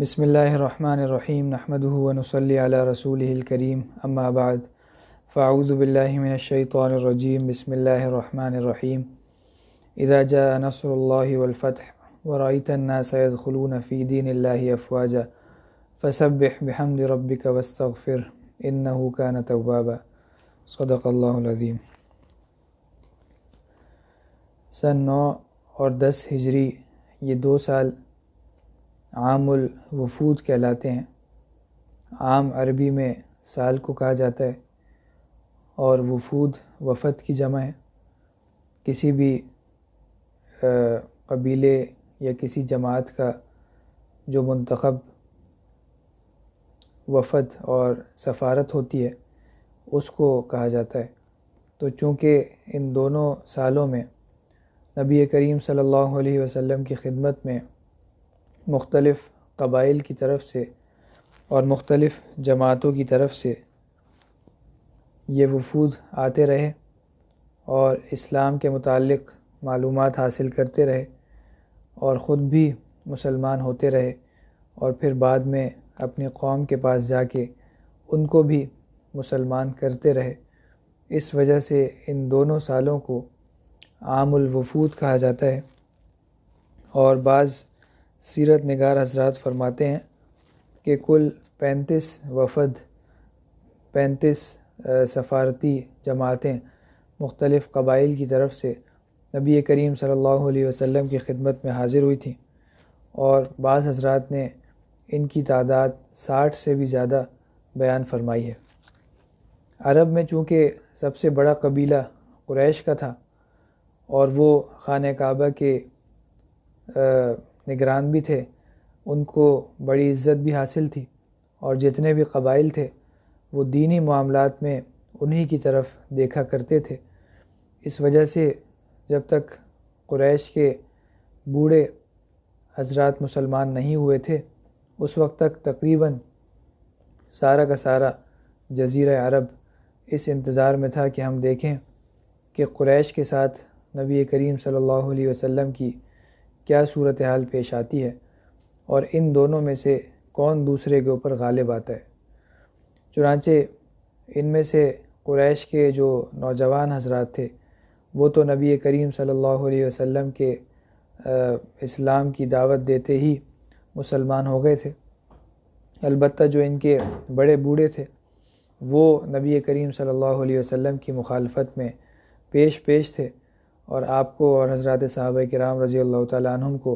بسم اللہ الرحمن الرحیم نحمده ونصلی علی رسولہ الکریم اما بعد فاعوذ باللہ من الشیطان الرجیم بسم اللہ الرحمن الرحیم اذا جاء نصر اللہ والفتح ورأیت الناس يدخلون فی دین اللہ افواجا فسبح بحمد ربک واستغفر انہ کان توابا صدق اللہ العظیم۔ سن 9 اور 10 ہجری یہ 2 سال عام الوفود کہلاتے ہیں۔ عام عربی میں سال کو کہا جاتا ہے اور وفود وفد کی جمع ہے۔ کسی بھی قبیلے یا کسی جماعت کا جو منتخب وفد اور سفارت ہوتی ہے اس کو کہا جاتا ہے۔ تو چونکہ ان دونوں سالوں میں نبی کریم صلی اللہ علیہ وسلم کی خدمت میں مختلف قبائل کی طرف سے اور مختلف جماعتوں کی طرف سے یہ وفود آتے رہے اور اسلام کے متعلق معلومات حاصل کرتے رہے اور خود بھی مسلمان ہوتے رہے اور پھر بعد میں اپنی قوم کے پاس جا کے ان کو بھی مسلمان کرتے رہے، اس وجہ سے ان دونوں سالوں کو عام الوفود کہا جاتا ہے۔ اور بعض سیرت نگار حضرات فرماتے ہیں کہ کل 35 وفد 35 سفارتی جماعتیں مختلف قبائل کی طرف سے نبی کریم صلی اللہ علیہ وسلم کی خدمت میں حاضر ہوئی تھیں، اور بعض حضرات نے ان کی تعداد 60 سے بھی زیادہ بیان فرمائی ہے۔ عرب میں چونکہ سب سے بڑا قبیلہ قریش کا تھا اور وہ خانہ کعبہ کے نگران بھی تھے، ان کو بڑی عزت بھی حاصل تھی، اور جتنے بھی قبائل تھے وہ دینی معاملات میں انہی کی طرف دیکھا کرتے تھے۔ اس وجہ سے جب تک قریش کے بوڑھے حضرات مسلمان نہیں ہوئے تھے اس وقت تک تقریباً سارا کا سارا جزیرہ عرب اس انتظار میں تھا کہ ہم دیکھیں کہ قریش کے ساتھ نبی کریم صلی اللہ علیہ وسلم کی کیا صورتحال پیش آتی ہے اور ان دونوں میں سے کون دوسرے کے اوپر غالب آتا ہے۔ چنانچہ ان میں سے قریش کے جو نوجوان حضرات تھے وہ تو نبی کریم صلی اللہ علیہ وسلم کے اسلام کی دعوت دیتے ہی مسلمان ہو گئے تھے، البتہ جو ان کے بڑے بوڑھے تھے وہ نبی کریم صلی اللہ علیہ وسلم کی مخالفت میں پیش تھے اور آپ کو اور حضرات صحابہ کرام رضی اللہ تعالیٰ عنہم کو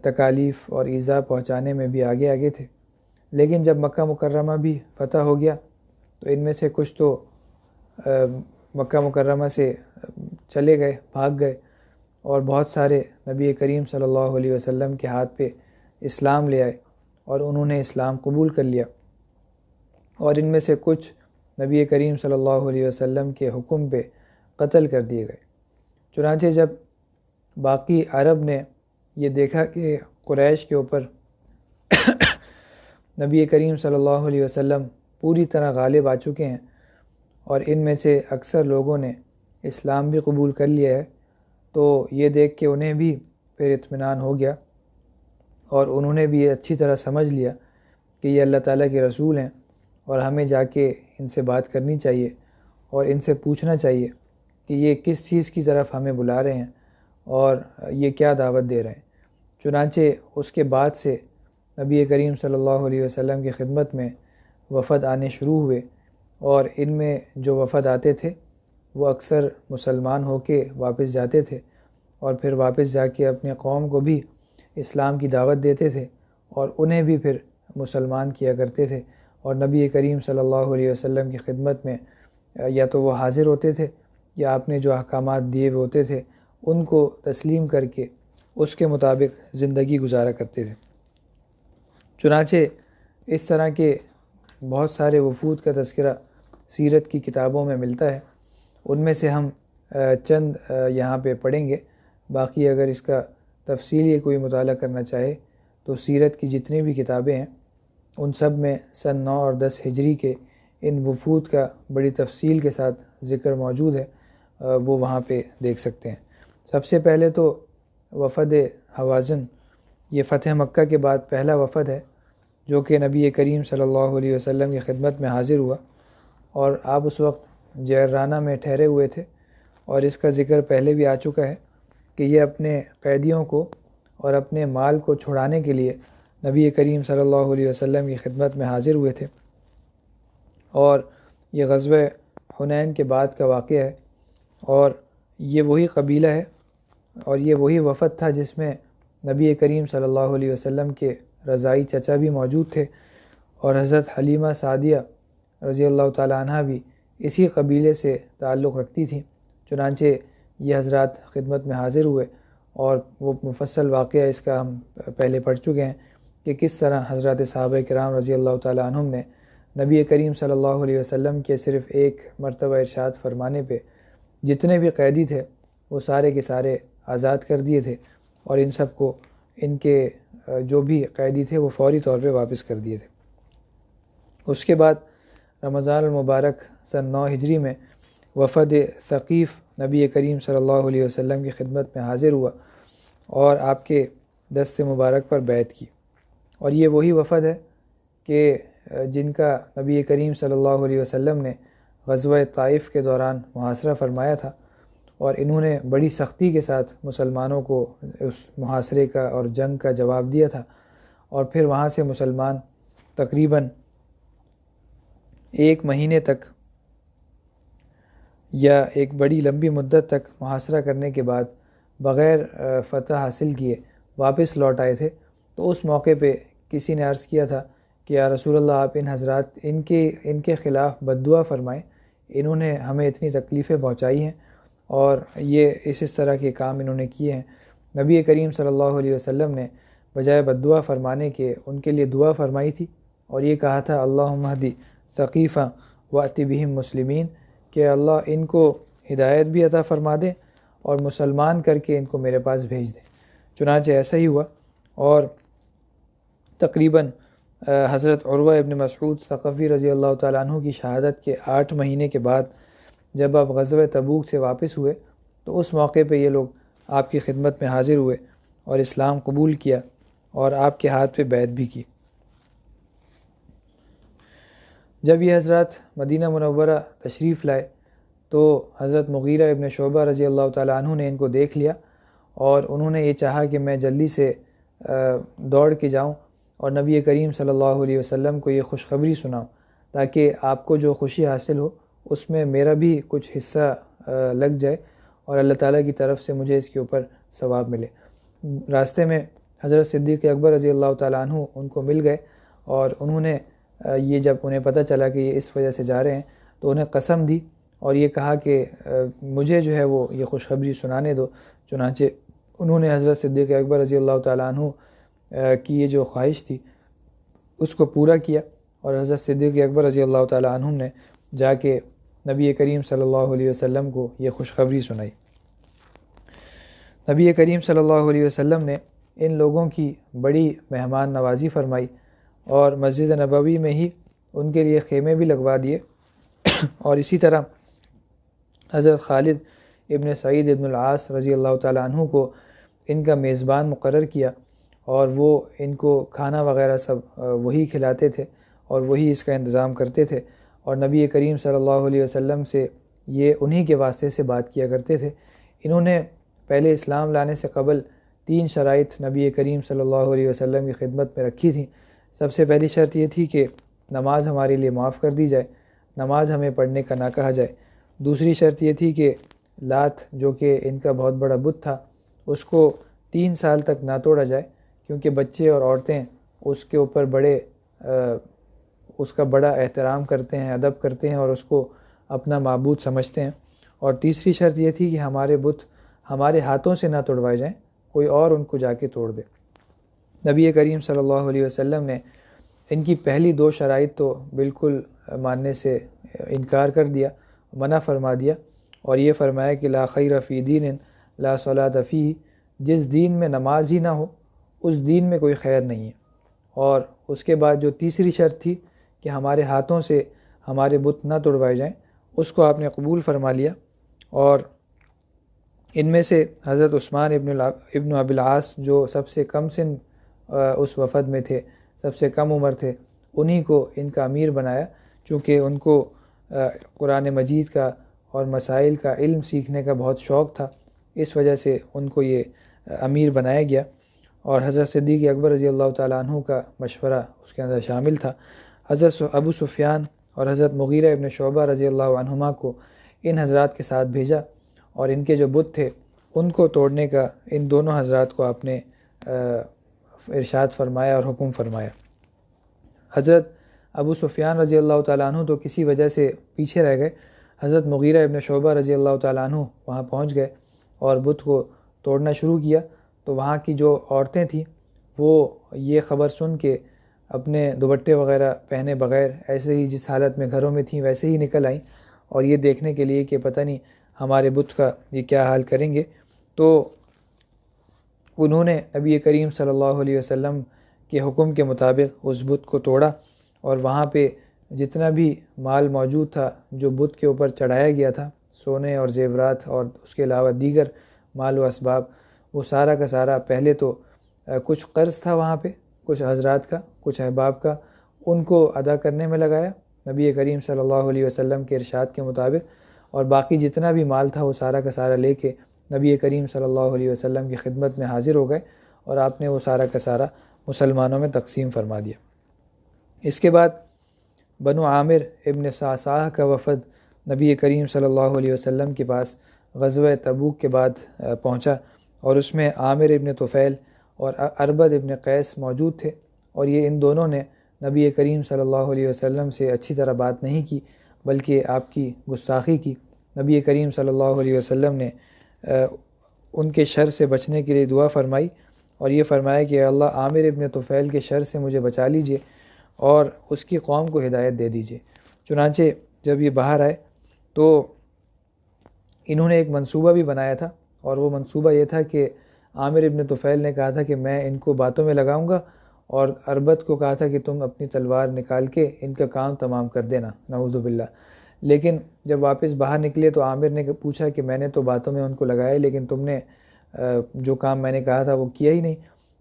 تکالیف اور ایذا پہنچانے میں بھی آگے تھے۔ لیکن جب مکہ مکرمہ بھی فتح ہو گیا تو ان میں سے کچھ تو مکہ مکرمہ سے چلے گئے، بھاگ گئے، اور بہت سارے نبی کریم صلی اللہ علیہ وسلم کے ہاتھ پہ اسلام لے آئے اور انہوں نے اسلام قبول کر لیا، اور ان میں سے کچھ نبی کریم صلی اللہ علیہ وسلم کے حکم پہ قتل کر دیے گئے۔ چنانچہ جب باقی عرب نے یہ دیکھا کہ قریش کے اوپر نبی کریم صلی اللہ علیہ وسلم پوری طرح غالب آ چکے ہیں اور ان میں سے اکثر لوگوں نے اسلام بھی قبول کر لیا ہے، تو یہ دیکھ کے انہیں بھی پھر اطمینان ہو گیا اور انہوں نے بھی یہ اچھی طرح سمجھ لیا کہ یہ اللہ تعالیٰ کے رسول ہیں اور ہمیں جا کے ان سے بات کرنی چاہیے اور ان سے پوچھنا چاہیے کہ یہ کس چیز کی طرف ہمیں بلا رہے ہیں اور یہ کیا دعوت دے رہے ہیں۔ چنانچہ اس کے بعد سے نبی کریم صلی اللہ علیہ وسلم کی خدمت میں وفد آنے شروع ہوئے، اور ان میں جو وفد آتے تھے وہ اکثر مسلمان ہو کے واپس جاتے تھے اور پھر واپس جا کے اپنے قوم کو بھی اسلام کی دعوت دیتے تھے اور انہیں بھی پھر مسلمان کیا کرتے تھے، اور نبی کریم صلی اللہ علیہ وسلم کی خدمت میں یا تو وہ حاضر ہوتے تھے یا آپ نے جو احکامات دیے ہوئے ہوتے تھے ان کو تسلیم کر کے اس کے مطابق زندگی گزارا کرتے تھے۔ چنانچہ اس طرح کے بہت سارے وفود کا تذکرہ سیرت کی کتابوں میں ملتا ہے، ان میں سے ہم چند یہاں پہ پڑھیں گے، باقی اگر اس کا تفصیلی کوئی مطالعہ کرنا چاہے تو سیرت کی جتنی بھی کتابیں ہیں ان سب میں سن 9 اور 10 ہجری کے ان وفود کا بڑی تفصیل کے ساتھ ذکر موجود ہے، وہ وہاں پہ دیکھ سکتے ہیں۔ سب سے پہلے تو وفد ہوازن یہ فتح مکہ کے بعد پہلا وفد ہے جو کہ نبی کریم صلی اللہ علیہ وسلم کی خدمت میں حاضر ہوا، اور آپ اس وقت جعرانہ میں ٹھہرے ہوئے تھے، اور اس کا ذکر پہلے بھی آ چکا ہے کہ یہ اپنے قیدیوں کو اور اپنے مال کو چھڑانے کے لیے نبی کریم صلی اللہ علیہ وسلم کی خدمت میں حاضر ہوئے تھے، اور یہ غزوہ حنین کے بعد کا واقعہ ہے، اور یہ وہی قبیلہ ہے اور یہ وہی وفد تھا جس میں نبی کریم صلی اللہ علیہ وسلم کے رضائی چچا بھی موجود تھے، اور حضرت حلیمہ سعدیہ رضی اللہ تعالیٰ عنہ بھی اسی قبیلے سے تعلق رکھتی تھیں۔ چنانچہ یہ حضرات خدمت میں حاضر ہوئے، اور وہ مفصل واقعہ اس کا ہم پہلے پڑھ چکے ہیں کہ کس طرح حضرات صحابہ کرام رضی اللہ تعالیٰ عنہم نے نبی کریم صلی اللہ علیہ وسلم کے صرف ایک مرتبہ ارشاد فرمانے پہ جتنے بھی قیدی تھے وہ سارے کے سارے آزاد کر دیے تھے، اور ان سب کو ان کے جو بھی قیدی تھے وہ فوری طور پہ واپس کر دیے تھے۔ اس کے بعد رمضان المبارک سن 9 ہجری میں وفد ثقیف نبی کریم صلی اللہ علیہ وسلم کی خدمت میں حاضر ہوا اور آپ کے دست مبارک پر بیعت کی، اور یہ وہی وفد ہے کہ جن کا نبی کریم صلی اللہ علیہ وسلم نے غزوہ طائف کے دوران محاصرہ فرمایا تھا، اور انہوں نے بڑی سختی کے ساتھ مسلمانوں کو اس محاصرے کا اور جنگ کا جواب دیا تھا، اور پھر وہاں سے مسلمان تقریباً 1 مہینے تک یا ایک بڑی لمبی مدت تک محاصرہ کرنے کے بعد بغیر فتح حاصل کیے واپس لوٹ آئے تھے۔ تو اس موقع پہ کسی نے عرض کیا تھا کہ یا رسول اللہ، آپ ان حضرات ان کے خلاف بد دعا فرمائیں، انہوں نے ہمیں اتنی تکلیفیں پہنچائی ہیں اور یہ اس طرح کے کام انہوں نے کیے ہیں۔ نبی کریم صلی اللہ علیہ وسلم نے بجائے بد دعا فرمانے کے ان کے لیے دعا فرمائی تھی، اور یہ کہا تھا اللہم اہدی ثقیفہ وأت بہم مسلمین، کہ اللہ ان کو ہدایت بھی عطا فرما دیں اور مسلمان کر کے ان کو میرے پاس بھیج دیں۔ چنانچہ ایسا ہی ہوا، اور تقریباً حضرت عروہ ابن مسعود ثقفی رضی اللہ تعالیٰ عنہ کی شہادت کے 8 مہینے کے بعد جب آپ غزوہ تبوک سے واپس ہوئے تو اس موقع پہ یہ لوگ آپ کی خدمت میں حاضر ہوئے اور اسلام قبول کیا اور آپ کے ہاتھ پہ بیعت بھی کی۔ جب یہ حضرات مدینہ منورہ تشریف لائے تو حضرت مغیرہ ابن شعبہ رضی اللہ تعالیٰ عنہ نے ان کو دیکھ لیا، اور انہوں نے یہ چاہا کہ میں جلدی سے دوڑ کے جاؤں اور نبی کریم صلی اللہ علیہ وسلم کو یہ خوشخبری سناؤں تاکہ آپ کو جو خوشی حاصل ہو اس میں میرا بھی کچھ حصہ لگ جائے اور اللہ تعالیٰ کی طرف سے مجھے اس کے اوپر ثواب ملے۔ راستے میں حضرت صدیق اکبر رضی اللہ تعالیٰ عنہ ان کو مل گئے، اور انہوں نے یہ جب انہیں پتہ چلا کہ یہ اس وجہ سے جا رہے ہیں تو انہیں قسم دی اور یہ کہا کہ مجھے جو ہے وہ یہ خوشخبری سنانے دو۔ چنانچہ انہوں نے حضرت صدیق اکبر رضی اللہ تعالیٰ عنہ کی یہ جو خواہش تھی اس کو پورا کیا، اور حضرت صدیق اکبر رضی اللہ تعالیٰ عنہ نے جا کے نبی کریم صلی اللہ علیہ وسلم کو یہ خوشخبری سنائی۔ نبی کریم صلی اللہ علیہ وسلم نے ان لوگوں کی بڑی مہمان نوازی فرمائی، اور مسجد نبوی میں ہی ان کے لیے خیمے بھی لگوا دیے، اور اسی طرح حضرت خالد ابن سعید ابن العاص رضی اللہ تعالیٰ عنہ کو ان کا میزبان مقرر کیا، اور وہ ان کو کھانا وغیرہ سب وہی کھلاتے تھے اور وہی اس کا انتظام کرتے تھے، اور نبی کریم صلی اللہ علیہ وسلم سے یہ انہی کے واسطے سے بات کیا کرتے تھے۔ انہوں نے پہلے اسلام لانے سے قبل 3 شرائط نبی کریم صلی اللہ علیہ وسلم کی خدمت میں رکھی تھیں۔ سب سے پہلی شرط یہ تھی کہ نماز ہمارے لیے معاف کر دی جائے، نماز ہمیں پڑھنے کا نہ کہا جائے۔ دوسری شرط یہ تھی کہ لات جو کہ ان کا بہت بڑا بت تھا اس کو 3 سال تک نہ توڑا جائے، کیونکہ بچے اور عورتیں اس کے اوپر اس کا بڑا احترام کرتے ہیں، ادب کرتے ہیں اور اس کو اپنا معبود سمجھتے ہیں۔ اور تیسری شرط یہ تھی کہ ہمارے بت ہمارے ہاتھوں سے نہ توڑوائے جائیں، کوئی اور ان کو جا کے توڑ دے۔ نبی کریم صلی اللہ علیہ وسلم نے ان کی پہلی 2 شرائط تو بالکل ماننے سے انکار کر دیا، منع فرما دیا، اور یہ فرمایا کہ لا خیر فی دین لا صلاۃ فیہ، جس دین میں نماز ہی نہ ہو اس دین میں کوئی خیر نہیں ہے۔ اور اس کے بعد جو تیسری شرط تھی کہ ہمارے ہاتھوں سے ہمارے بت نہ توڑوائے جائیں، اس کو آپ نے قبول فرما لیا، اور ان میں سے حضرت عثمان ابن ابی العاص جو سب سے کم سن اس وفد میں تھے، سب سے کم عمر تھے، انہی کو ان کا امیر بنایا، چونکہ ان کو قرآن مجید کا اور مسائل کا علم سیکھنے کا بہت شوق تھا، اس وجہ سے ان کو یہ امیر بنایا گیا۔ اور حضرت صدیق اکبر رضی اللہ تعالیٰ عنہ کا مشورہ اس کے اندر شامل تھا۔ حضرت ابو سفیان اور حضرت مغیرہ ابن شعبہ رضی اللہ عنہما کو ان حضرات کے ساتھ بھیجا، اور ان کے جو بت تھے ان کو توڑنے کا ان دونوں حضرات کو آپ نے ارشاد فرمایا اور حکم فرمایا۔ حضرت ابو سفیان رضی اللہ تعالیٰ عنہ تو کسی وجہ سے پیچھے رہ گئے، حضرت مغیرہ ابن شعبہ رضی اللہ تعالیٰ عنہ وہاں پہنچ گئے اور بت کو توڑنا شروع کیا۔ تو وہاں کی جو عورتیں تھیں وہ یہ خبر سن کے اپنے دوپٹے وغیرہ پہنے بغیر ایسے ہی جس حالت میں گھروں میں تھیں ویسے ہی نکل آئیں، اور یہ دیکھنے کے لیے کہ پتہ نہیں ہمارے بت کا یہ کیا حال کریں گے۔ تو انہوں نے نبی کریم صلی اللہ علیہ وسلم کے حکم کے مطابق اس بت کو توڑا، اور وہاں پہ جتنا بھی مال موجود تھا جو بت کے اوپر چڑھایا گیا تھا، سونے اور زیورات اور اس کے علاوہ دیگر مال و اسباب، وہ سارا کا سارا پہلے تو کچھ قرض تھا وہاں پہ کچھ حضرات کا، کچھ احباب کا، ان کو ادا کرنے میں لگایا نبی کریم صلی اللہ علیہ وسلم کے ارشاد کے مطابق، اور باقی جتنا بھی مال تھا وہ سارا کا سارا لے کے نبی کریم صلی اللہ علیہ وسلم کی خدمت میں حاضر ہو گئے، اور آپ نے وہ سارا کا سارا مسلمانوں میں تقسیم فرما دیا۔ اس کے بعد بنو عامر ابن صعصاع کا وفد نبی کریم صلی اللہ علیہ وسلم کے پاس غزوہ تبوک کے بعد پہنچا، اور اس میں عامر ابن طفیل اور اربد ابن قیس موجود تھے، اور یہ ان دونوں نے نبی کریم صلی اللہ علیہ وسلم سے اچھی طرح بات نہیں کی بلکہ آپ کی گستاخی کی۔ نبی کریم صلی اللہ علیہ وسلم نے ان کے شر سے بچنے کے لیے دعا فرمائی، اور یہ فرمایا کہ اللہ عامر ابن طفیل کے شر سے مجھے بچا لیجئے اور اس کی قوم کو ہدایت دے دیجئے۔ چنانچہ جب یہ باہر آئے تو انہوں نے ایک منصوبہ بھی بنایا تھا، اور وہ منصوبہ یہ تھا کہ عامر ابن طفیل نے کہا تھا کہ میں ان کو باتوں میں لگاؤں گا، اور اربد کو کہا تھا کہ تم اپنی تلوار نکال کے ان کا کام تمام کر دینا، نعوذ باللہ۔ لیکن جب واپس باہر نکلے تو عامر نے پوچھا کہ میں نے تو باتوں میں ان کو لگایا، لیکن تم نے جو کام میں نے کہا تھا وہ کیا ہی نہیں۔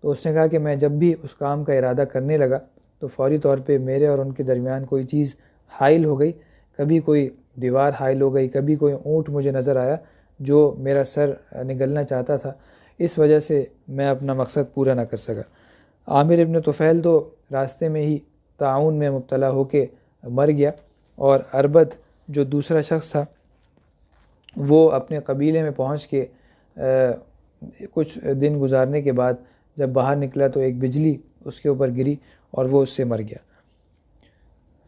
تو اس نے کہا کہ میں جب بھی اس کام کا ارادہ کرنے لگا تو فوری طور پہ میرے اور ان کے درمیان کوئی چیز حائل ہو گئی، کبھی کوئی دیوار حائل ہو گئی، کبھی کوئی اونٹ مجھے نظر آیا جو میرا سر نگلنا چاہتا تھا، اس وجہ سے میں اپنا مقصد پورا نہ کر سکا۔ عامر ابن طفیل تو راستے میں ہی طاعون میں مبتلا ہو کے مر گیا، اور اربد جو دوسرا شخص تھا وہ اپنے قبیلے میں پہنچ کے کچھ دن گزارنے کے بعد جب باہر نکلا تو ایک بجلی اس کے اوپر گری اور وہ اس سے مر گیا۔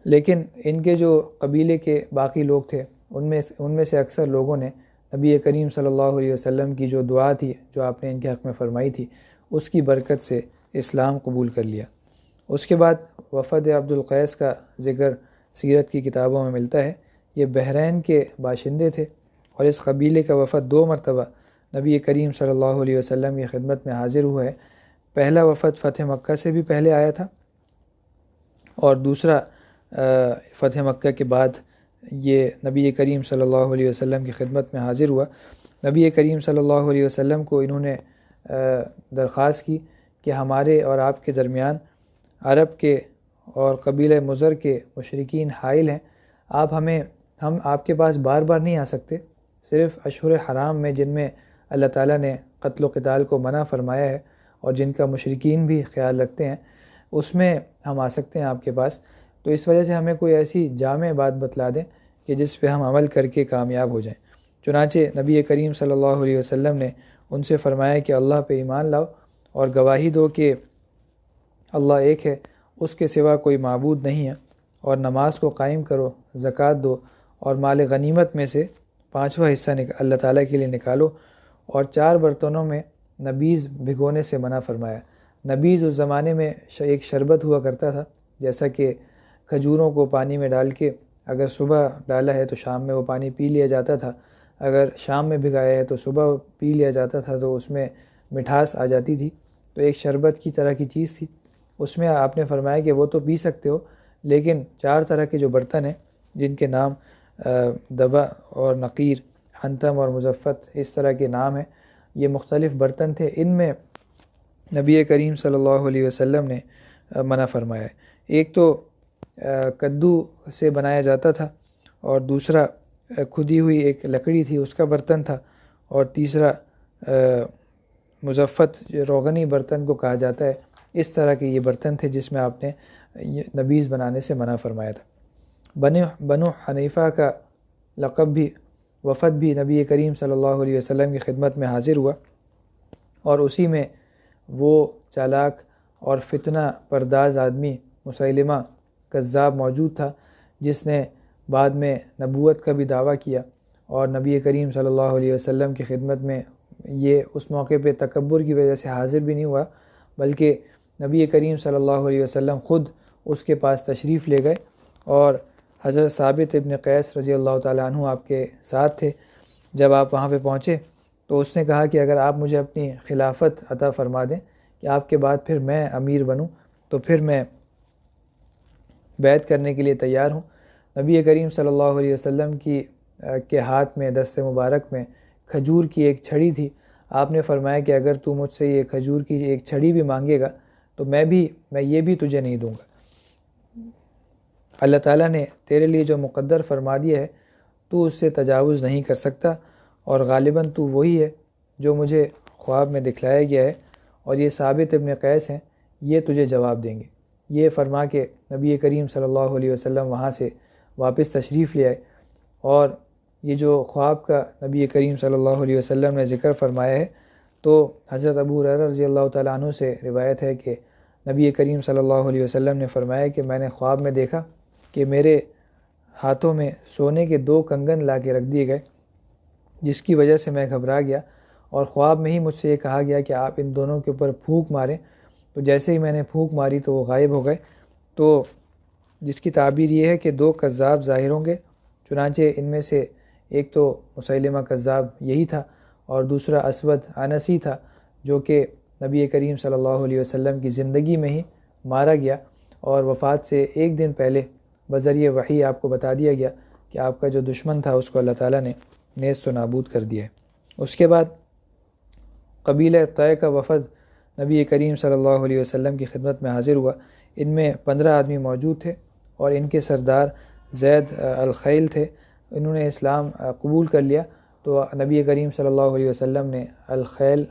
لیکن ان کے جو قبیلے کے باقی لوگ تھے ان میں سے اکثر لوگوں نے نبی کریم صلی اللہ علیہ وسلم کی جو دعا تھی جو آپ نے ان کے حق میں فرمائی تھی اس کی برکت سے اسلام قبول کر لیا۔ اس کے بعد وفد عبد القیس کا ذکر سیرت کی کتابوں میں ملتا ہے۔ یہ بحرین کے باشندے تھے، اور اس قبیلے کا وفد 2 مرتبہ نبی کریم صلی اللہ علیہ وسلم کی خدمت میں حاضر ہوا ہے۔ پہلا وفد فتح مکہ سے بھی پہلے آیا تھا، اور دوسرا فتح مکہ کے بعد یہ نبی کریم صلی اللہ علیہ وسلم کی خدمت میں حاضر ہوا۔ نبی کریم صلی اللہ علیہ وسلم کو انہوں نے درخواست کی کہ ہمارے اور آپ کے درمیان عرب کے اور قبیلہ مضر کے مشرکین حائل ہیں، ہم آپ کے پاس بار بار نہیں آ سکتے، صرف اشہر حرام میں جن میں اللہ تعالیٰ نے قتل و قتال کو منع فرمایا ہے اور جن کا مشرکین بھی خیال رکھتے ہیں اس میں ہم آ سکتے ہیں آپ کے پاس، تو اس وجہ سے ہمیں کوئی ایسی جامع بات بتلا دیں کہ جس پہ ہم عمل کر کے کامیاب ہو جائیں۔ چنانچہ نبی کریم صلی اللہ علیہ وسلم نے ان سے فرمایا کہ اللہ پہ ایمان لاؤ اور گواہی دو کہ اللہ ایک ہے، اس کے سوا کوئی معبود نہیں ہے، اور نماز کو قائم کرو، زکوٰۃ دو، اور مال غنیمت میں سے 5واں حصہ اللہ تعالیٰ کے لیے نکالو، اور 4 برتنوں میں نبیذ بھگونے سے منع فرمایا۔ نبیذ اس زمانے میں ایک شربت ہوا کرتا تھا، جیسا کہ کھجوروں کو پانی میں ڈال کے اگر صبح ڈالا ہے تو شام میں وہ پانی پی لیا جاتا تھا، اگر شام میں بھگایا ہے تو صبح پی لیا جاتا تھا، تو اس میں مٹھاس آ جاتی تھی، تو ایک شربت کی طرح کی چیز تھی۔ اس میں آپ نے فرمایا کہ وہ تو پی سکتے ہو، لیکن 4 طرح کے جو برتن ہیں جن کے نام دبا اور نقیر، حنتم اور مزفت اس طرح کے نام ہیں، یہ مختلف برتن تھے، ان میں نبی کریم صلی اللہ علیہ وسلم نے منع فرمایا ہے۔ ایک تو کدو سے بنایا جاتا تھا، اور دوسرا کھدی ہوئی ایک لکڑی تھی اس کا برتن تھا، اور تیسرا مزفت روغنی برتن کو کہا جاتا ہے۔ اس طرح کے یہ برتن تھے جس میں آپ نے نبیذ بنانے سے منع فرمایا تھا۔ بنو حنیفہ کا لقب بھی وفد بھی نبی کریم صلی اللہ علیہ وسلم کی خدمت میں حاضر ہوا، اور اسی میں وہ چالاک اور فتنہ پرداز آدمی مسیلمہ کذاب موجود تھا، جس نے بعد میں نبوت کا بھی دعویٰ کیا، اور نبی کریم صلی اللہ علیہ وسلم کی خدمت میں یہ اس موقع پہ تکبر کی وجہ سے حاضر بھی نہیں ہوا، بلکہ نبی کریم صلی اللہ علیہ وسلم خود اس کے پاس تشریف لے گئے، اور حضرت ثابت ابن قیس رضی اللہ تعالیٰ عنہ آپ کے ساتھ تھے۔ جب آپ وہاں پہ پہنچے تو اس نے کہا کہ اگر آپ مجھے اپنی خلافت عطا فرما دیں کہ آپ کے بعد پھر میں امیر بنوں تو پھر میں بیعت کرنے کے لیے تیار ہوں۔ نبی کریم صلی اللہ علیہ وسلم کے ہاتھ میں دست مبارک میں کھجور کی ایک چھڑی تھی۔ آپ نے فرمایا کہ اگر تو مجھ سے یہ کھجور کی ایک چھڑی بھی مانگے گا تو میں یہ بھی تجھے نہیں دوں گا۔ اللہ تعالیٰ نے تیرے لیے جو مقدر فرما دیا ہے تو اس سے تجاوز نہیں کر سکتا، اور غالباً تو وہی ہے جو مجھے خواب میں دکھلایا گیا ہے، اور یہ ثابت ابن قیس ہیں، یہ تجھے جواب دیں گے۔ یہ فرما کے نبی کریم صلی اللہ علیہ وسلم وہاں سے واپس تشریف لے آئے، اور یہ جو خواب کا نبی کریم صلی اللہ علیہ وسلم نے ذکر فرمایا ہے تو حضرت ابو ہریرہ رضی اللہ تعالیٰ عنہ سے روایت ہے کہ نبی کریم صلی اللہ علیہ وسلم نے فرمایا کہ میں نے خواب میں دیکھا کہ میرے ہاتھوں میں سونے کے 2 کنگن لا کے رکھ دیے گئے، جس کی وجہ سے میں گھبرا گیا، اور خواب میں ہی مجھ سے یہ کہا گیا کہ آپ ان دونوں کے اوپر پھونک ماریں، تو جیسے ہی میں نے پھونک ماری تو وہ غائب ہو گئے، تو جس کی تعبیر یہ ہے کہ 2 کذاب ظاہر ہوں گے، چنانچہ ان میں سے ایک تو مسیلمہ کذاب یہی تھا، اور دوسرا اسود عنسی تھا، جو کہ نبی کریم صلی اللہ علیہ وسلم کی زندگی میں ہی مارا گیا، اور وفات سے 1 دن پہلے بذریعہ وحی آپ کو بتا دیا گیا کہ آپ کا جو دشمن تھا اس کو اللہ تعالیٰ نے نیست و نابود کر دیا ہے۔ اس کے بعد قبیلہ طے کا وفد نبی کریم صلی اللہ علیہ وسلم کی خدمت میں حاضر ہوا۔ ان میں 15 آدمی موجود تھے، اور ان کے سردار زید الخیل تھے۔ انہوں نے اسلام قبول کر لیا، تو نبی کریم صلی اللہ علیہ وسلم نے الخیل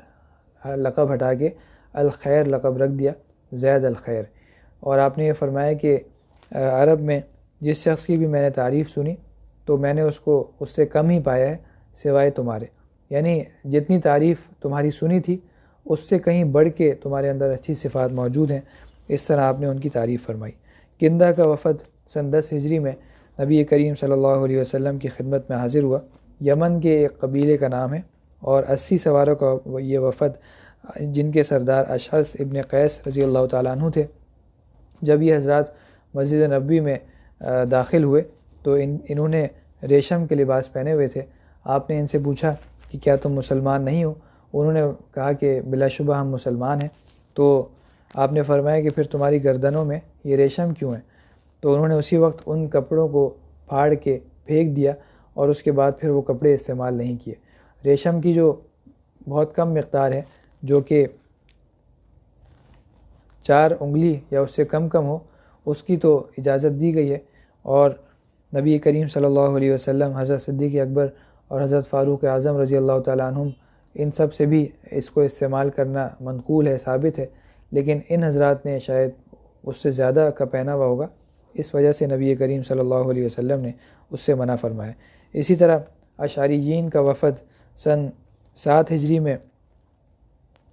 لقب ہٹا کے الخیر لقب رکھ دیا، زید الخیر۔ اور آپ نے یہ فرمایا کہ عرب میں جس شخص کی بھی میں نے تعریف سنی تو میں نے اس سے کم ہی پایا ہے سوائے تمہارے، یعنی جتنی تعریف تمہاری سنی تھی اس سے کہیں بڑھ کے تمہارے اندر اچھی صفات موجود ہیں۔ اس طرح آپ نے ان کی تعریف فرمائی۔ کندہ کا وفد سن 10 ہجری میں نبی کریم صلی اللہ علیہ وسلم کی خدمت میں حاضر ہوا۔ یمن کے ایک قبیلے کا نام ہے، اور 80 سواروں کا یہ وفد جن کے سردار اشعث ابن قیس رضی اللہ تعالیٰ عنہ تھے۔ جب یہ حضرات مسجد نبوی میں داخل ہوئے تو انہوں نے ریشم کے لباس پہنے ہوئے تھے۔ آپ نے ان سے پوچھا کہ کیا تم مسلمان نہیں ہو؟ انہوں نے کہا کہ بلا شبہ ہم مسلمان ہیں۔ تو آپ نے فرمایا کہ پھر تمہاری گردنوں میں یہ ریشم کیوں ہے؟ تو انہوں نے اسی وقت ان کپڑوں کو پھاڑ کے پھینک دیا، اور اس کے بعد پھر وہ کپڑے استعمال نہیں کیے۔ ریشم کی جو بہت کم مقدار ہے، جو کہ 4 انگلی یا اس سے کم ہو، اس کی تو اجازت دی گئی ہے، اور نبی کریم صلی اللہ علیہ وسلم، حضرت صدیق اکبر اور حضرت فاروق اعظم رضی اللہ تعالیٰ عنہم، ان سب سے بھی اس کو استعمال کرنا منقول ہے، ثابت ہے، لیکن ان حضرات نے شاید اس سے زیادہ کا پہنا ہوا ہوگا، اس وجہ سے نبی کریم صلی اللہ علیہ وسلم نے اس سے منع فرمایا۔ اسی طرح اشعریین کا وفد سن 7 ہجری میں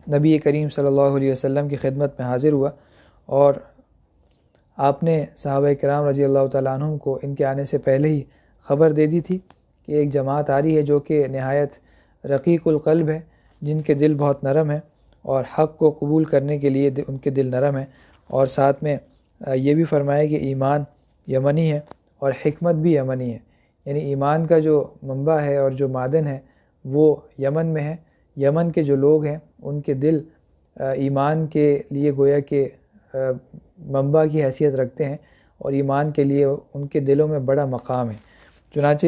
نبی کریم صلی اللہ علیہ وسلم کی خدمت میں حاضر ہوا، اور آپ نے صحابہ کرام رضی اللہ تعالیٰ عنہم کو ان کے آنے سے پہلے ہی خبر دے دی تھی کہ ایک جماعت آ رہی ہے جو کہ نہایت رقیق القلب ہے، جن کے دل بہت نرم ہیں، اور حق کو قبول کرنے کے لیے ان کے دل نرم ہیں، اور ساتھ میں یہ بھی فرمایا کہ ایمان یمنی ہے اور حکمت بھی یمنی ہے، یعنی ایمان کا جو منبع ہے اور جو معدن ہے وہ یمن میں ہے۔ یمن کے جو لوگ ہیں ان کے دل ایمان کے لیے گویا کہ منبع کی حیثیت رکھتے ہیں، اور ایمان کے لیے ان کے دلوں میں بڑا مقام ہے۔ چنانچہ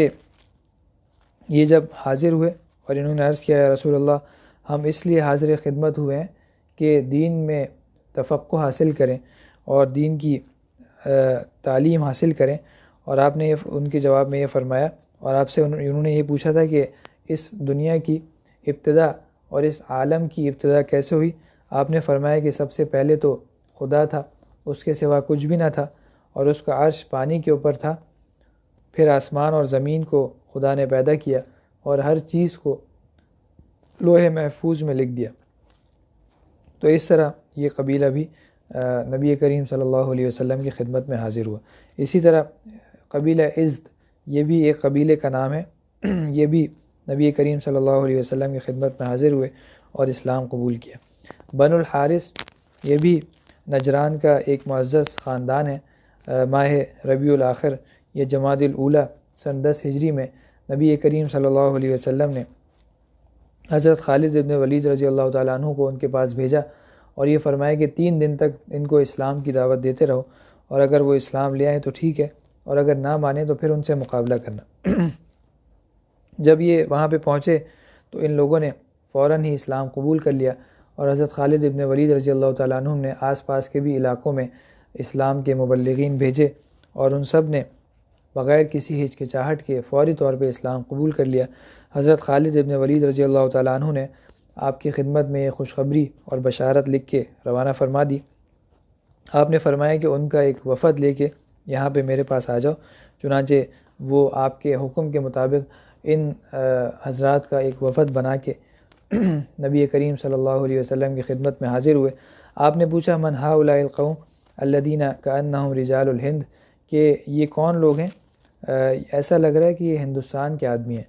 یہ جب حاضر ہوئے اور انہوں نے عرض کیا یا رسول اللہ، ہم اس لیے حاضر خدمت ہوئے ہیں کہ دین میں تفقہ حاصل کریں اور دین کی تعلیم حاصل کریں، اور آپ نے ان کے جواب میں یہ فرمایا، اور آپ سے انہوں نے یہ پوچھا تھا کہ اس دنیا کی ابتدا اور اس عالم کی ابتدا کیسے ہوئی؟ آپ نے فرمایا کہ سب سے پہلے تو خدا تھا، اس کے سوا کچھ بھی نہ تھا، اور اس کا عرش پانی کے اوپر تھا، پھر آسمان اور زمین کو خدا نے پیدا کیا اور ہر چیز کو لوح محفوظ میں لکھ دیا۔ تو اس طرح یہ قبیلہ بھی نبی کریم صلی اللہ علیہ وسلم کی خدمت میں حاضر ہوا۔ اسی طرح قبیلہ ازد، یہ بھی ایک قبیلے کا نام ہے، یہ بھی نبی کریم صلی اللہ علیہ وسلم کی خدمت میں حاضر ہوئے اور اسلام قبول کیا۔ بنو الحارث، یہ بھی نجران کا ایک معزز خاندان ہے۔ ماہ ربیع الاخر یہ جمادی الاولیٰ سن 10 ہجری میں نبی کریم صلی اللہ علیہ وسلم نے حضرت خالد ابن ولید رضی اللہ تعالیٰ عنہ کو ان کے پاس بھیجا اور یہ فرمایا کہ 3 دن تک ان کو اسلام کی دعوت دیتے رہو، اور اگر وہ اسلام لے آئیں تو ٹھیک ہے، اور اگر نہ مانیں تو پھر ان سے مقابلہ کرنا۔ جب یہ وہاں پہ پہنچے تو ان لوگوں نے فوراً ہی اسلام قبول کر لیا، اور حضرت خالد ابن ولید رضی اللہ تعالیٰ عنہ نے آس پاس کے بھی علاقوں میں اسلام کے مبلغین بھیجے، اور ان سب نے بغیر کسی ہچکچاہٹ کے فوری طور پہ اسلام قبول کر لیا۔ حضرت خالد ابن ولید رضی اللہ تعالیٰ عنہ نے آپ کی خدمت میں یہ خوشخبری اور بشارت لکھ کے روانہ فرما دی۔ آپ نے فرمایا کہ ان کا ایک وفد لے کے یہاں پہ میرے پاس آ جاؤ۔ چنانچہ وہ آپ کے حکم کے مطابق ان حضرات کا ایک وفد بنا کے نبی کریم صلی اللہ علیہ وسلم کی خدمت میں حاضر ہوئے۔ آپ نے پوچھا من ہؤلاء القوم الذین کأنہم رجال الہند، کہ یہ کون لوگ ہیں؟ ایسا لگ رہا ہے کہ یہ ہندوستان کے آدمی ہیں۔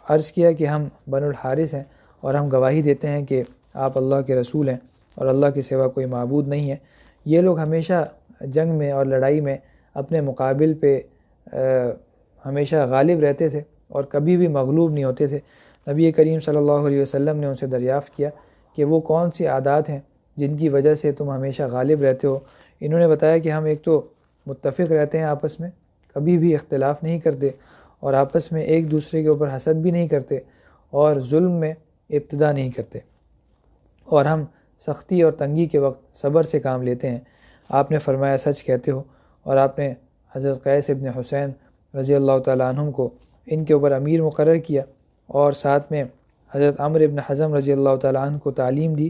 عرض کیا کہ ہم بنو الحارث ہیں، اور ہم گواہی دیتے ہیں کہ آپ اللہ کے رسول ہیں اور اللہ کے سوا کوئی معبود نہیں ہے۔ یہ لوگ ہمیشہ جنگ میں اور لڑائی میں اپنے مقابل پہ ہمیشہ غالب رہتے تھے اور کبھی بھی مغلوب نہیں ہوتے تھے۔ نبی کریم صلی اللہ علیہ وسلم نے ان سے دریافت کیا کہ وہ کون سی عادات ہیں جن کی وجہ سے تم ہمیشہ غالب رہتے ہو؟ انہوں نے بتایا کہ ہم ایک تو متفق رہتے ہیں آپس میں، کبھی بھی اختلاف نہیں کرتے، اور آپس میں ایک دوسرے کے اوپر حسد بھی نہیں کرتے، اور ظلم میں ابتدا نہیں کرتے، اور ہم سختی اور تنگی کے وقت صبر سے کام لیتے ہیں۔ آپ نے فرمایا سچ کہتے ہو، اور آپ نے حضرت قیس ابن حسین رضی اللہ تعالیٰ عنہ کو ان کے اوپر امیر مقرر کیا، اور ساتھ میں حضرت عمرو ابن حزم رضی اللہ تعالیٰ عنہ کو تعلیم دی،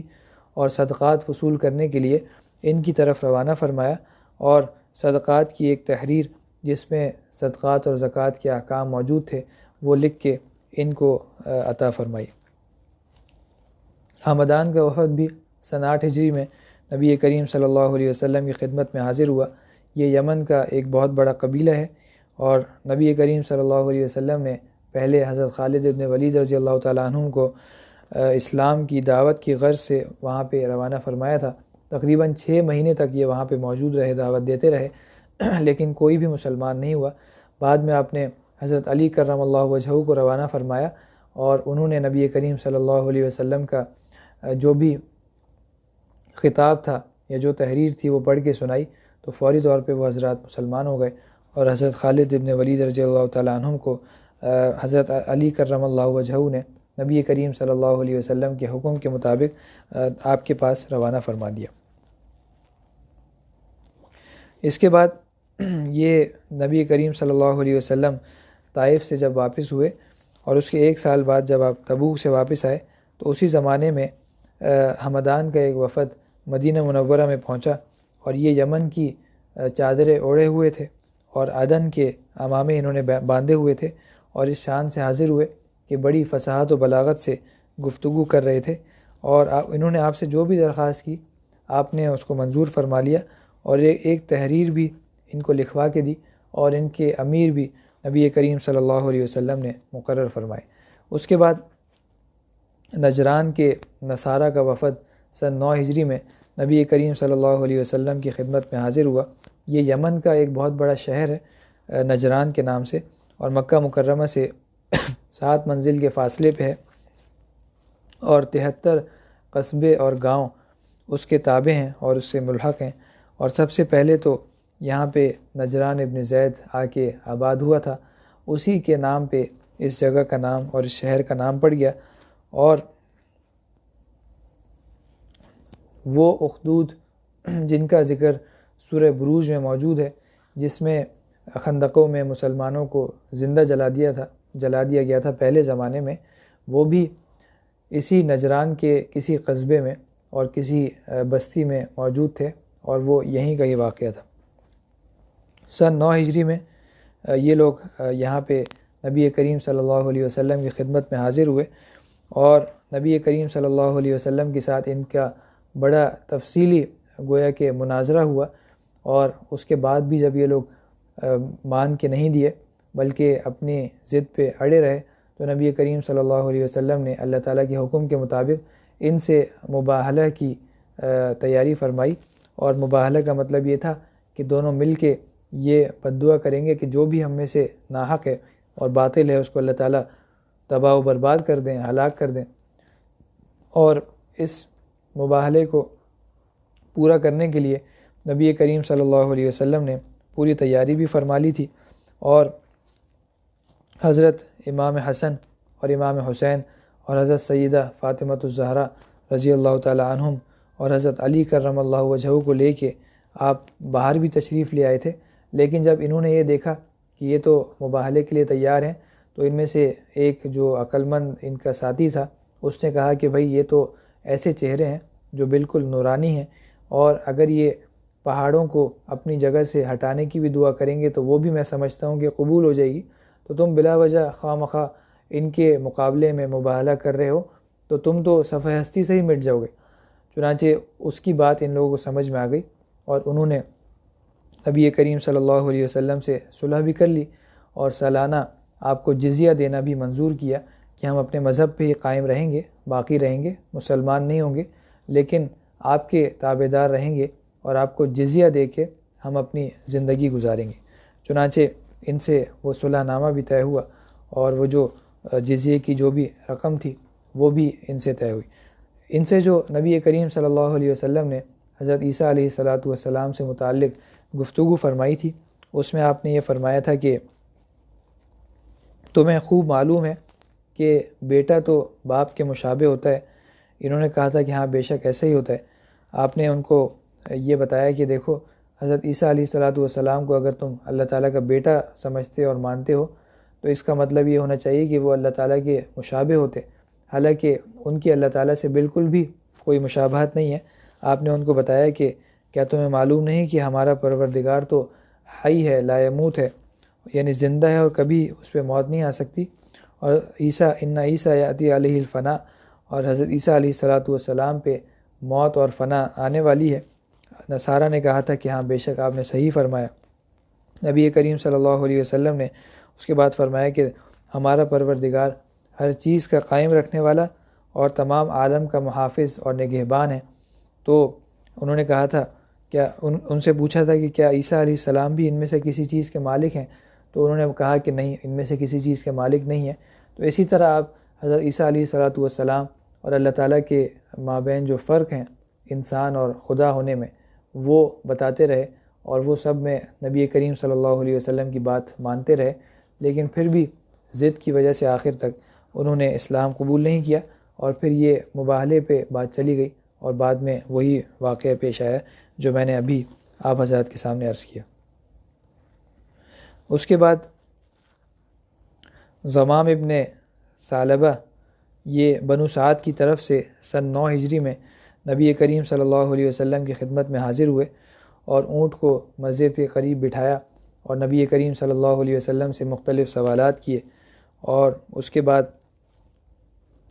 اور صدقات وصول کرنے کے لیے ان کی طرف روانہ فرمایا، اور صدقات کی ایک تحریر جس میں صدقات اور زکوٰۃ کے احکام موجود تھے وہ لکھ کے ان کو عطا فرمائی۔ حمدان کا وفد بھی سن 8 ہجری میں نبی کریم صلی اللہ علیہ وسلم کی خدمت میں حاضر ہوا۔ یہ یمن کا ایک بہت بڑا قبیلہ ہے، اور نبی کریم صلی اللہ علیہ وسلم نے پہلے حضرت خالد ابن ولید رضی اللہ تعالیٰ عنہ کو اسلام کی دعوت کی غرض سے وہاں پہ روانہ فرمایا تھا۔ تقریباً 6 مہینے تک یہ وہاں پہ موجود رہے، دعوت دیتے رہے، لیکن کوئی بھی مسلمان نہیں ہوا۔ بعد میں آپ نے حضرت علی کرم اللہ وجہہ کو روانہ فرمایا، اور انہوں نے نبی کریم صلی اللہ علیہ وسلم کا جو بھی خطاب تھا یا جو تحریر تھی وہ پڑھ کے سنائی، تو فوری طور پہ وہ حضرات مسلمان ہو گئے، اور حضرت خالد ابن ولید رضی اللہ تعالیٰ عنہ کو حضرت علی کرم اللہ وجہہ نے نبی کریم صلی اللہ علیہ وسلم کے حکم کے مطابق آپ کے پاس روانہ فرما دیا۔ اس کے بعد یہ نبی کریم صلی اللہ علیہ وسلم طائف سے جب واپس ہوئے، اور اس کے 1 سال بعد جب آپ تبوک سے واپس آئے، تو اسی زمانے میں حمدان کا ایک وفد مدینہ منورہ میں پہنچا، اور یہ یمن کی چادریں اوڑھے ہوئے تھے اور عدن کے عمامے انہوں نے باندھے ہوئے تھے، اور اس شان سے حاضر ہوئے کہ بڑی فصاحت و بلاغت سے گفتگو کر رہے تھے، اور انہوں نے آپ سے جو بھی درخواست کی آپ نے اس کو منظور فرما لیا، اور ایک تحریر بھی ان کو لکھوا کے دی، اور ان کے امیر بھی نبی کریم صلی اللہ علیہ وسلم نے مقرر فرمائے۔ اس کے بعد نجران کے نصارہ کا وفد سن 9 ہجری میں نبی کریم صلی اللہ علیہ وسلم کی خدمت میں حاضر ہوا۔ یہ یمن کا ایک بہت بڑا شہر ہے نجران کے نام سے، اور مکہ مکرمہ سے 7 منزل کے فاصلے پہ ہے، اور 73 قصبے اور گاؤں اس کے تابع ہیں اور اس سے ملحق ہیں۔ اور سب سے پہلے تو یہاں پہ نجران ابن زید آ کے آباد ہوا تھا، اسی کے نام پہ اس جگہ کا نام اور اس شہر کا نام پڑ گیا۔ اور وہ اخدود جن کا ذکر سورہ بروج میں موجود ہے، جس میں خندقوں میں مسلمانوں کو زندہ جلا دیا گیا تھا پہلے زمانے میں، وہ بھی اسی نجران کے کسی قصبے میں اور کسی بستی میں موجود تھے، اور وہ یہیں کا یہ واقعہ تھا۔ سن 9 ہجری میں یہ لوگ یہاں پہ نبی کریم صلی اللہ علیہ وسلم کی خدمت میں حاضر ہوئے، اور نبی کریم صلی اللہ علیہ وسلم کے ساتھ ان کا بڑا تفصیلی گویا کہ مناظرہ ہوا، اور اس کے بعد بھی جب یہ لوگ مان کے نہیں دیے بلکہ اپنی ضد پہ اڑے رہے، تو نبی کریم صلی اللہ علیہ وسلم نے اللہ تعالیٰ کے حکم کے مطابق ان سے مباہلہ کی تیاری فرمائی، اور مباہلہ کا مطلب یہ تھا کہ دونوں مل کے یہ بد دعا کریں گے کہ جو بھی ہم میں سے ناحق ہے اور باطل ہے اس کو اللہ تعالیٰ تباہ و برباد کر دیں، ہلاک کر دیں۔ اور اس مباہلے کو پورا کرنے کے لیے نبی کریم صلی اللہ علیہ وسلم نے پوری تیاری بھی فرما لی تھی، اور حضرت امام حسن اور امام حسین اور حضرت سیدہ فاطمۃ الزہرا رضی اللہ تعالی عنہم اور حضرت علی کرم اللہ وجہہ کو لے کے آپ باہر بھی تشریف لے آئے تھے۔ لیکن جب انہوں نے یہ دیکھا کہ یہ تو مباہلے کے لیے تیار ہیں، تو ان میں سے ایک جو عقل مند ان کا ساتھی تھا، اس نے کہا کہ بھائی یہ تو ایسے چہرے ہیں جو بالکل نورانی ہیں، اور اگر یہ پہاڑوں کو اپنی جگہ سے ہٹانے کی بھی دعا کریں گے تو وہ بھی میں سمجھتا ہوں کہ قبول ہو جائے گی، تو تم بلا وجہ خواہ مخواہ ان کے مقابلے میں مباہلہ کر رہے ہو تو تم تو صفحہ ہستی سے ہی مٹ جاؤ گے۔ چنانچہ اس کی بات ان لوگوں کو سمجھ میں آ گئی، اور انہوں نے نبی کریم صلی اللہ علیہ وسلم سے صلح بھی کر لی، اور سالانہ آپ کو جزیہ دینا بھی منظور کیا کہ ہم اپنے مذہب پہ ہی قائم رہیں گے، باقی رہیں گے، مسلمان نہیں ہوں گے، لیکن آپ کے تابع دار رہیں گے، اور آپ کو جزیہ دے کے ہم اپنی زندگی گزاریں گے۔ چنانچہ ان سے وہ صلح نامہ بھی طے ہوا، اور وہ جو جزیے کی جو بھی رقم تھی وہ بھی ان سے طے ہوئی۔ ان سے جو نبی کریم صلی اللہ علیہ وسلم نے حضرت عیسیٰ علیہ السلام سے متعلق گفتگو فرمائی تھی، اس میں آپ نے یہ فرمایا تھا کہ تمہیں خوب معلوم ہے کہ بیٹا تو باپ کے مشابہ ہوتا ہے۔ انہوں نے کہا تھا کہ ہاں بے شک ایسا ہی ہوتا ہے۔ آپ نے ان کو یہ بتایا کہ دیکھو حضرت عیسیٰ علیہ السلام کو اگر تم اللہ تعالیٰ کا بیٹا سمجھتے اور مانتے ہو تو اس کا مطلب یہ ہونا چاہیے کہ وہ اللہ تعالیٰ کے مشابہ ہوتے، حالانکہ ان کی اللہ تعالیٰ سے بالکل بھی کوئی مشابہت نہیں ہے۔ آپ نے ان کو بتایا کہ کیا تمہیں معلوم نہیں کہ ہمارا پروردگار تو حی ہے، لا یموت ہے، یعنی زندہ ہے اور کبھی اس پہ موت نہیں آ سکتی، اور عیسیٰ یاتی علیہ الفنا، اور حضرت عیسیٰ علیہ السلام پہ موت اور فنا آنے والی ہے۔ نصارہ نے کہا تھا کہ ہاں بے شک آپ نے صحیح فرمایا۔ نبی کریم صلی اللہ علیہ وسلم نے اس کے بعد فرمایا کہ ہمارا پروردگار ہر چیز کا قائم رکھنے والا اور تمام عالم کا محافظ اور نگہبان ہے۔ تو انہوں نے کہا تھا کیا ان سے پوچھا تھا کہ کیا عیسیٰ علیہ السلام بھی ان میں سے کسی چیز کے مالک ہیں؟ تو انہوں نے کہا کہ نہیں، ان میں سے کسی چیز کے مالک نہیں ہیں۔ تو اسی طرح آپ حضرت عیسیٰ علیہ السلام اور اللہ تعالیٰ کے مابین جو فرق ہیں انسان اور خدا ہونے میں وہ بتاتے رہے، اور وہ سب میں نبی کریم صلی اللہ علیہ وسلم کی بات مانتے رہے، لیکن پھر بھی ضد کی وجہ سے آخر تک انہوں نے اسلام قبول نہیں کیا، اور پھر یہ مباہلے پہ بات چلی گئی، اور بعد میں وہی واقعہ پیش آیا جو میں نے ابھی آپ حضرات کے سامنے عرض کیا۔ اس کے بعد ضمام ابن ثعلبہ یہ بنو سعد کی طرف سے سن 9 ہجری میں نبی کریم صلی اللہ علیہ وسلم کی خدمت میں حاضر ہوئے، اور اونٹ کو مسجد کے قریب بٹھایا اور نبی کریم صلی اللہ علیہ وسلم سے مختلف سوالات کیے، اور اس کے بعد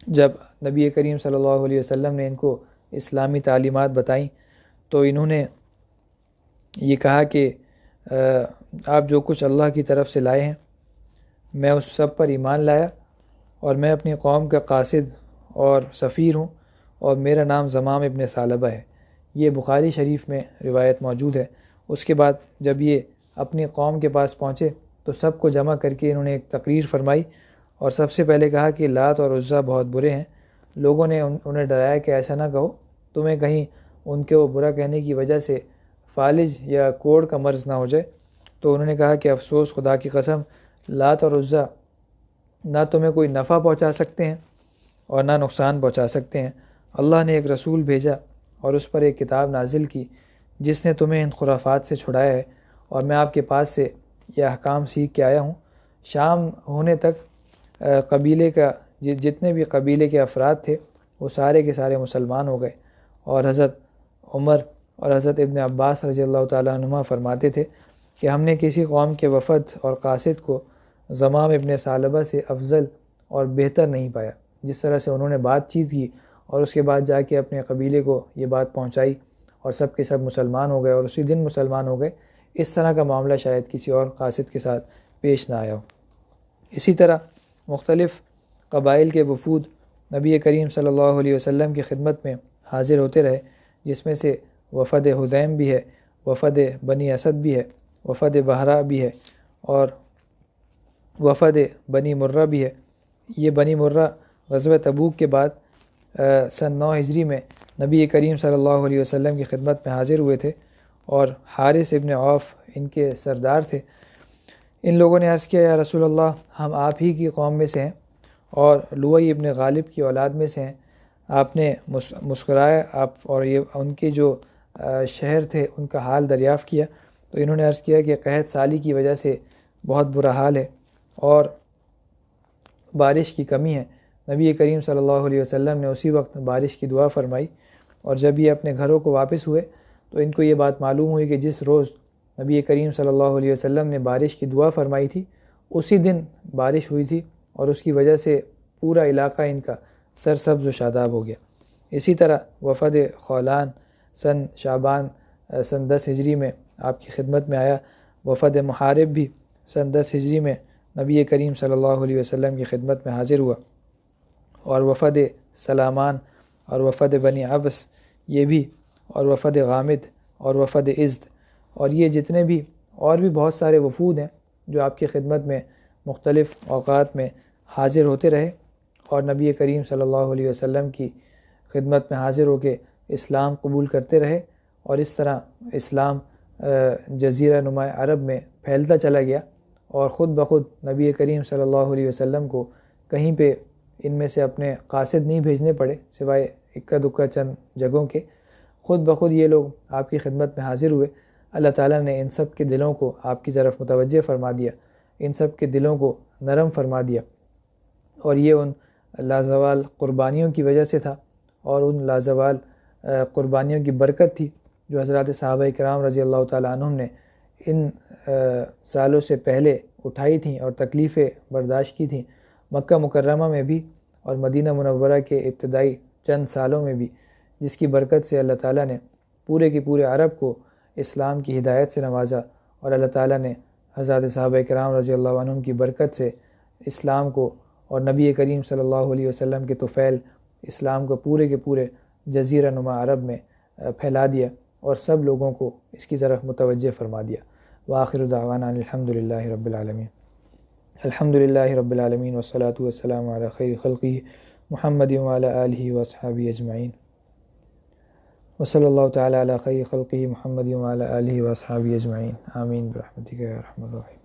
جب نبی کریم صلی اللہ علیہ وسلم نے ان کو اسلامی تعلیمات بتائیں تو انہوں نے یہ کہا کہ آپ جو کچھ اللہ کی طرف سے لائے ہیں میں اس سب پر ایمان لایا، اور میں اپنی قوم کا قاصد اور سفیر ہوں، اور میرا نام ضمام ابن ثعلبہ ہے۔ یہ بخاری شریف میں روایت موجود ہے۔ اس کے بعد جب یہ اپنی قوم کے پاس پہنچے تو سب کو جمع کر کے انہوں نے ایک تقریر فرمائی، اور سب سے پہلے کہا کہ لات اور عزیٰ بہت برے ہیں۔ لوگوں نے انہیں ڈرایا کہ ایسا نہ کہو، تمہیں کہیں ان کے وہ برا کہنے کی وجہ سے فالج یا کوڑ کا مرض نہ ہو جائے۔ تو انہوں نے کہا کہ افسوس، خدا کی قسم، لات اور عزیٰ نہ تمہیں کوئی نفع پہنچا سکتے ہیں اور نہ نقصان پہنچا سکتے ہیں۔ اللہ نے ایک رسول بھیجا اور اس پر ایک کتاب نازل کی جس نے تمہیں ان خرافات سے چھڑایا ہے، اور میں آپ کے پاس سے یہ احکام سیکھ کے آیا ہوں۔ شام ہونے تک قبیلے کا جتنے بھی قبیلے کے افراد تھے وہ سارے کے سارے مسلمان ہو گئے، اور حضرت عمر اور حضرت ابن عباس رضی اللہ تعالیٰ عنہما فرماتے تھے کہ ہم نے کسی قوم کے وفد اور قاصد کو زمام ابن ثعلبہ سے افضل اور بہتر نہیں پایا۔ جس طرح سے انہوں نے بات چیت کی اور اس کے بعد جا کے اپنے قبیلے کو یہ بات پہنچائی اور سب کے سب مسلمان ہو گئے اور اسی دن مسلمان ہو گئے، اس طرح کا معاملہ شاید کسی اور قاصد کے ساتھ پیش نہ آیا ہو۔ اسی طرح مختلف قبائل کے وفود نبی کریم صلی اللہ علیہ وسلم کی خدمت میں حاضر ہوتے رہے، جس میں سے وفد حذیم بھی ہے، وفد بنی اسد بھی ہے، وفد بحرا بھی ہے، اور وفد بنی مرہ بھی ہے۔ یہ بنی مرہ غزوہ تبوک کے بعد سن 9 ہجری میں نبی کریم صلی اللہ علیہ وسلم کی خدمت میں حاضر ہوئے تھے، اور حارث ابن عوف ان کے سردار تھے۔ ان لوگوں نے عرض کیا، یا رسول اللہ، ہم آپ ہی کی قوم میں سے ہیں اور لوئی ابن غالب کی اولاد میں سے ہیں۔ آپ نے مسکرایا اور یہ ان کے جو شہر تھے ان کا حال دریافت کیا، تو انہوں نے عرض کیا کہ قحط سالی کی وجہ سے بہت برا حال ہے اور بارش کی کمی ہے۔ نبی کریم صلی اللہ علیہ وسلم نے اسی وقت بارش کی دعا فرمائی، اور جب یہ اپنے گھروں کو واپس ہوئے تو ان کو یہ بات معلوم ہوئی کہ جس روز نبی کریم صلی اللہ علیہ وسلم نے بارش کی دعا فرمائی تھی اسی دن بارش ہوئی تھی، اور اس کی وجہ سے پورا علاقہ ان کا سرسبز و شاداب ہو گیا۔ اسی طرح وفد خولان سن شعبان سن 10 ہجری میں آپ کی خدمت میں آیا۔ وفد محارب بھی سن 10 ہجری میں نبی کریم صلی اللہ علیہ وسلم کی خدمت میں حاضر ہوا، اور وفد سلامان اور وفد بنی عبس یہ بھی، اور وفد غامد اور وفد ازد، اور یہ جتنے بھی اور بھی بہت سارے وفود ہیں جو آپ کی خدمت میں مختلف اوقات میں حاضر ہوتے رہے، اور نبی کریم صلی اللہ علیہ وسلم کی خدمت میں حاضر ہو کے اسلام قبول کرتے رہے، اور اس طرح اسلام جزیرہ نما عرب میں پھیلتا چلا گیا، اور خود بخود نبی کریم صلی اللہ علیہ وسلم کو کہیں پہ ان میں سے اپنے قاصد نہیں بھیجنے پڑے سوائے اکا دکا چند جگہوں کے، خود بخود یہ لوگ آپ کی خدمت میں حاضر ہوئے۔ اللہ تعالیٰ نے ان سب کے دلوں کو آپ کی طرف متوجہ فرما دیا، ان سب کے دلوں کو نرم فرما دیا، اور یہ ان لازوال قربانیوں کی وجہ سے تھا، اور ان لازوال قربانیوں کی برکت تھی جو حضرات صحابہ کرام رضی اللہ تعالیٰ عنہم نے ان سالوں سے پہلے اٹھائی تھیں اور تکلیفیں برداشت کی تھیں، مکہ مکرمہ میں بھی اور مدینہ منورہ کے ابتدائی چند سالوں میں بھی، جس کی برکت سے اللہ تعالیٰ نے پورے کے پورے عرب کو اسلام کی ہدایت سے نوازا، اور اللہ تعالیٰ نے حضرات صحابہ کرام رضی اللہ عنہم کی برکت سے اسلام کو اور نبی کریم صلی اللہ علیہ وسلم کے طفیل اسلام کو پورے کے پورے جزیرہ نما عرب میں پھیلا دیا، اور سب لوگوں کو اس کی طرف متوجہ فرما دیا۔ وآخر دعوانا الحمد للہ رب العالمین۔ الحمد للہ رب العالمین والصلاة والسلام علی خیر خلقہ محمد وعلی آلہ واصحابہ اجمعین، وصلی اللہ تعالی علی خیر خلقہ محمد وعلی آلہ واصحابہ اجمعین، آمین برحمتک یا ارحم الراحمین۔